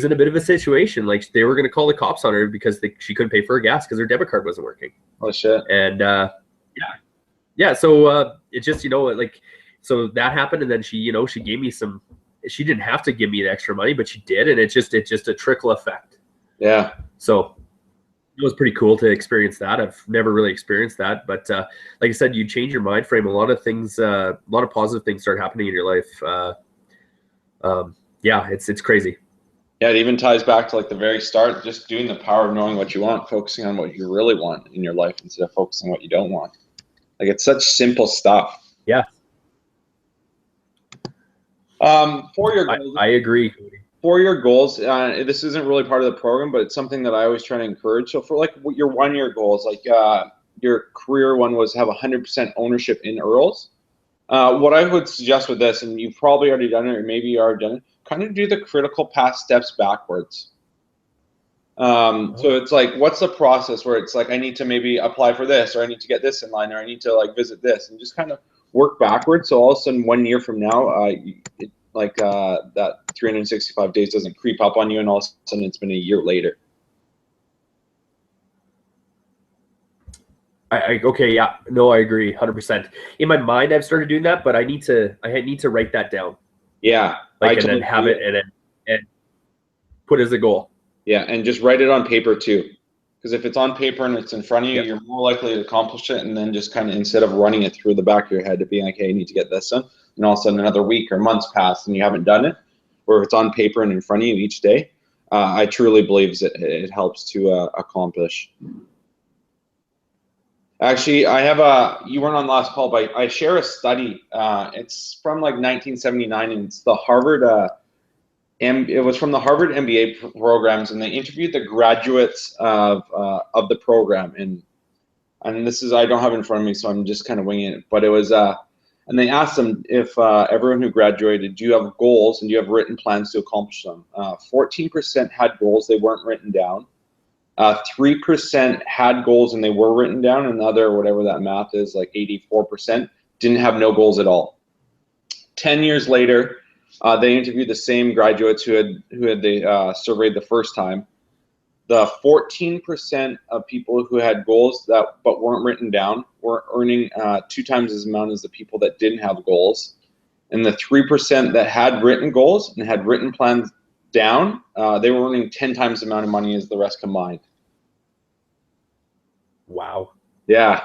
in a bit of a situation. Like they were going to call the cops on her because she couldn't pay for her gas because her debit card wasn't working. Oh shit. And yeah. So it just, so that happened. And then she gave me she didn't have to give me the extra money, but she did. And it's just a trickle effect. Yeah. So it was pretty cool to experience that. I've never really experienced that, but like I said, you change your mind frame. A lot of things, a lot of positive things start happening in your life. Yeah, it's crazy. Yeah, it even ties back to the very start, just doing the power of knowing what you want, focusing on what you really want in your life instead of focusing on what you don't want. It's such simple stuff. Yeah. For your goals, I agree. For your goals, this isn't really part of the program, but it's something that I always try to encourage. So for your 1 year goals, your career one was have 100% ownership in Earls. What I would suggest with this, and you've probably already done it, or maybe you already done it, kind of do the critical path steps backwards. So it's what's the process where it's I need to maybe apply for this, or I need to get this in line, or I need to visit this, and just kind of work backwards. So all of a sudden 1 year from now, that 365 days doesn't creep up on you, and all of a sudden it's been a year later. Okay, yeah, no, I agree 100%. In my mind, I've started doing that, but I need to write that down. Yeah, and then have it, and put it as a goal. Yeah, and just write it on paper too, because if it's on paper and it's in front of you, you're more likely to accomplish it. And then just kind of, instead of running it through the back of your head to being like, hey, I need to get this done, and all of a sudden another week or months pass and you haven't done it, or if it's on paper and in front of you each day, I truly believe that it helps to accomplish. Actually, I have you weren't on last call, but I share a study. It's from 1979, and it's the Harvard, it was from the Harvard MBA programs, and they interviewed the graduates of the program. And this is, I don't have it in front of me, so I'm just kind of winging it. But it was, And they asked them if everyone who graduated, do you have goals and do you have written plans to accomplish them? 14% had goals, they weren't written down. 3% had goals and they were written down, and the other, whatever that math is, like 84%, didn't have no goals at all. 10 years later, they interviewed the same graduates who had they surveyed the first time. The 14% of people who had goals but weren't written down were earning 2 times as amount as the people that didn't have goals. And the 3% that had written goals and had written plans down, they were earning 10 times the amount of money as the rest combined. Wow. Yeah.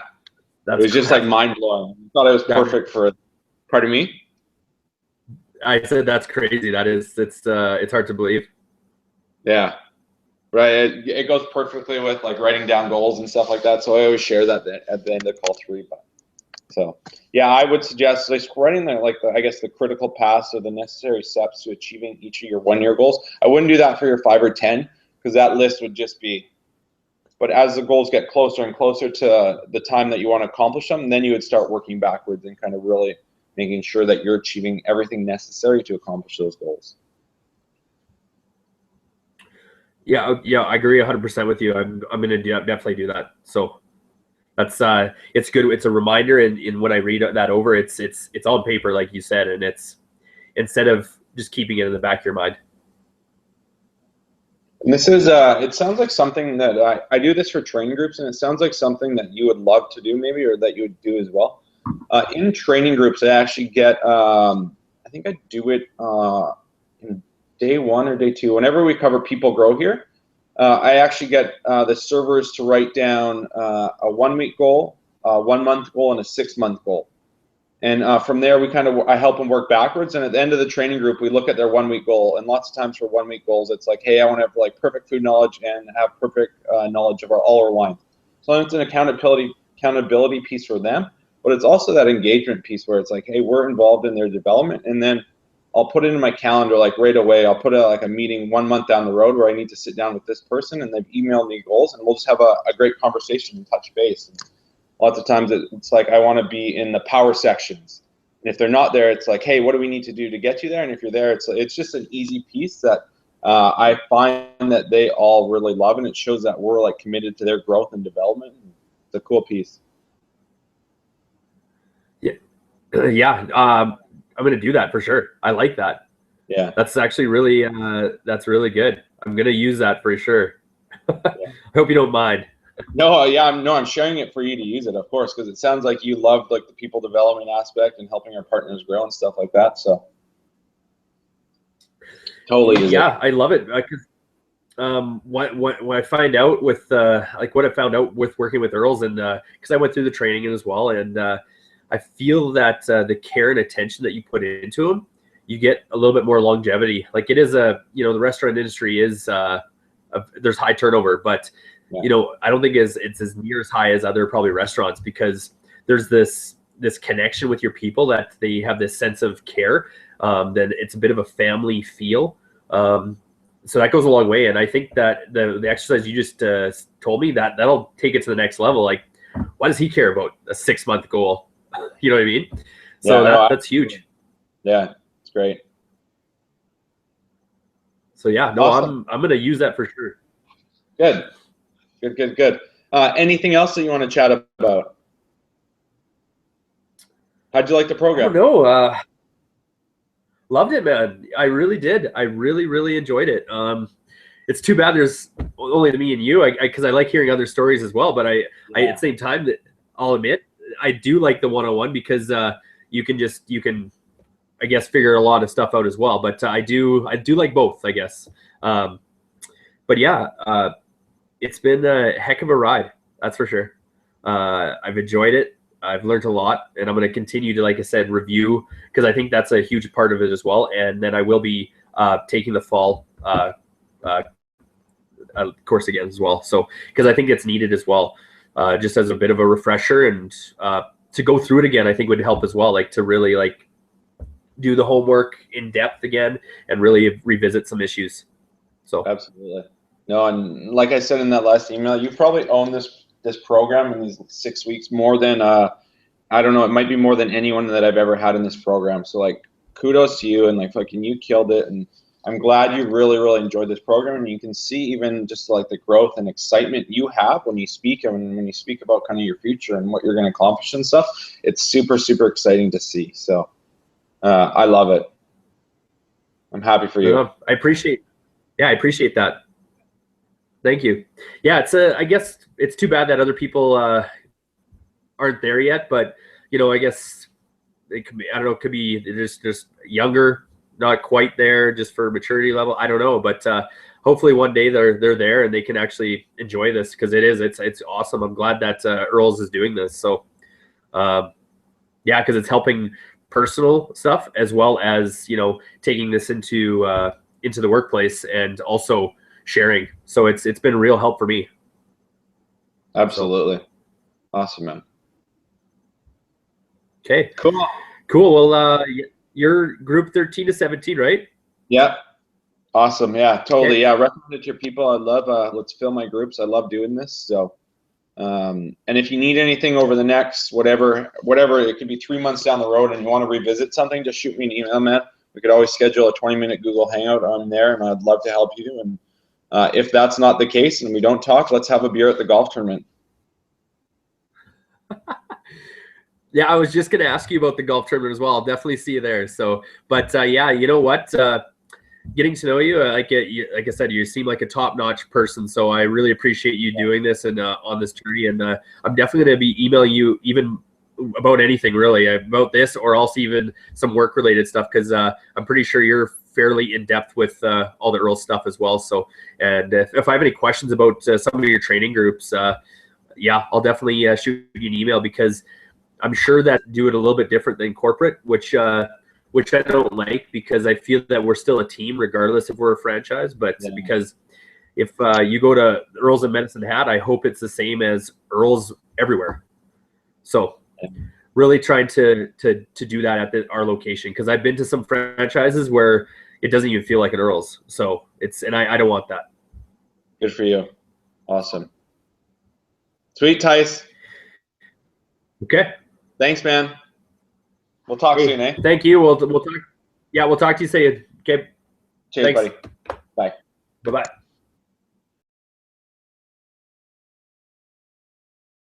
It was just like mind blowing. I thought it was perfect for, pardon me? I said that's crazy. It's hard to believe. Yeah. Right. It goes perfectly with like writing down goals and stuff like that. So I always share that at the end of call 3. So yeah, I would suggest like writing I guess the critical paths or the necessary steps to achieving each of your 1-year goals. I wouldn't do that for your 5 or 10 because that list would just be. But as the goals get closer and closer to the time that you want to accomplish them, then you would start working backwards and kind of really making sure that you're achieving everything necessary to accomplish those goals. Yeah, I agree 100% with you. I'm going to definitely do that. So that's it's good. It's a reminder, and when I read that over, it's on paper, like you said, and it's instead of just keeping it in the back of your mind. And this is it sounds like something that I do this for training groups, and it sounds like something that you would love to do maybe, or that you would do as well. In training groups, I actually get I think I do it in day 1 or day 2. Whenever we cover People Grow here, I actually get the servers to write down a 1-week goal, a 1-month goal, and a 6-month goal. And from there, I help them work backwards. And at the end of the training group, we look at their 1-week goal. And lots of times for 1-week goals, it's like, hey, I want to have like perfect food knowledge and have perfect knowledge of all our wines. So it's an accountability piece for them, but it's also that engagement piece where it's like, hey, we're involved in their development. And then I'll put it in my calendar like right away. I'll put like a meeting 1 month down the road where I need to sit down with this person, and they've emailed me goals, and we'll just have a great conversation and touch base. And lots of times it's like I want to be in the power sections, and if they're not there, it's like, hey, what do we need to do to get you there? And if you're there, it's just an easy piece that I find that they all really love, and it shows that we're like committed to their growth and development. It's a cool piece. Yeah. I'm going to do that for sure. I like that. Yeah. That's actually really, that's really good. I'm going to use that for sure. Yeah. I hope you don't mind. No, yeah, I'm sharing it for you to use it, of course, because it sounds like you love like the people development aspect and helping our partners grow and stuff like that. So totally. Yeah, I love it. What I find out with like what I found out with working with Earls, and because I went through the training as well, and I feel that the care and attention that you put into them, you get a little bit more longevity. Like it is the restaurant industry is there's high turnover, but yeah. I don't think it's as near as high as other probably restaurants, because there's this connection with your people, that they have this sense of care. Then it's a bit of a family feel. So that goes a long way. And I think that the exercise you just told me, that'll take it to the next level. Like, why does he care about a 6-month goal? You know what I mean? So yeah, that's huge. Yeah, it's great. So yeah, no, awesome. I'm gonna use that for sure. Good. Anything else that you want to chat about? How'd you like the program? I don't know. Loved it, man. I really did. I really enjoyed it. It's too bad there's only me and you, because I like hearing other stories as well. But I at the same time, that I'll admit, I do like the one-on-one, because you can I guess figure a lot of stuff out as well. But I do like both, I guess. But yeah, it's been a heck of a ride, that's for sure. I've enjoyed it. I've learned a lot, and I'm going to continue to, like I said, review, because I think that's a huge part of it as well. And then I will be taking the fall course again as well. So, because I think it's needed as well, just as a bit of a refresher, and to go through it again, I think would help as well. Like to really like do the homework in depth again and really revisit some issues. So absolutely. No, and like I said in that last email, you probably own this program in these 6 weeks more than I don't know, it might be more than anyone that I've ever had in this program. So like, kudos to you, and like fucking you killed it. And I'm glad you really, really enjoyed this program. And you can see even just like the growth and excitement you have when you speak, and when you speak about kind of your future and what you're going to accomplish and stuff. It's super, super exciting to see. So I love it. I'm happy for you. I appreciate that. Thank you. Yeah, it's I guess it's too bad that other people aren't there yet, but you know, I guess it could be, I don't know, it could be just younger, not quite there just for maturity level. I don't know, but hopefully one day they're there and they can actually enjoy this, because it's awesome. I'm glad that Earls is doing this. So yeah, because it's helping personal stuff as well as, you know, taking this into the workplace and also sharing. So it's been a real help for me. Absolutely. So. Awesome, man. Okay. Cool. Well, you're group 13 to 17, right? Yeah. Awesome. Yeah, totally. Okay. Yeah. Recommend it to your people. I love, let's fill my groups. I love doing this. So, and if you need anything over the next, whatever, it could be 3 months down the road and you want to revisit something, just shoot me an email, man. We could always schedule a 20-minute Google Hangout on there, and I'd love to help you. And if that's not the case and we don't talk, let's have a beer at the golf tournament. Yeah, I was just going to ask you about the golf tournament as well. I'll definitely see you there. So, but yeah, you know what? Getting to know you, like I said, you seem like a top-notch person. So I really appreciate you doing this and on this journey. And I'm definitely going to be emailing you even about anything really, about this, or also even some work-related stuff, because I'm pretty sure you're fairly in depth with all the Earl stuff as well. So, and if I have any questions about some of your training groups, yeah, I'll definitely shoot you an email, because I'm sure that do it a little bit different than corporate, which I don't like, because I feel that we're still a team regardless if we're a franchise. But yeah, because if you go to Earls and Medicine Hat, I hope it's the same as Earls everywhere. So really trying to do that at our location, because I've been to some franchises where it doesn't even feel like an Earls. So and I don't want that. Good for you. Awesome. Sweet, Tice. Okay. Thanks, man. We'll talk soon, eh? Thank you. We'll talk. Yeah, we'll talk to you soon. Okay. Cheers, Thanks, buddy. Bye. Bye-bye.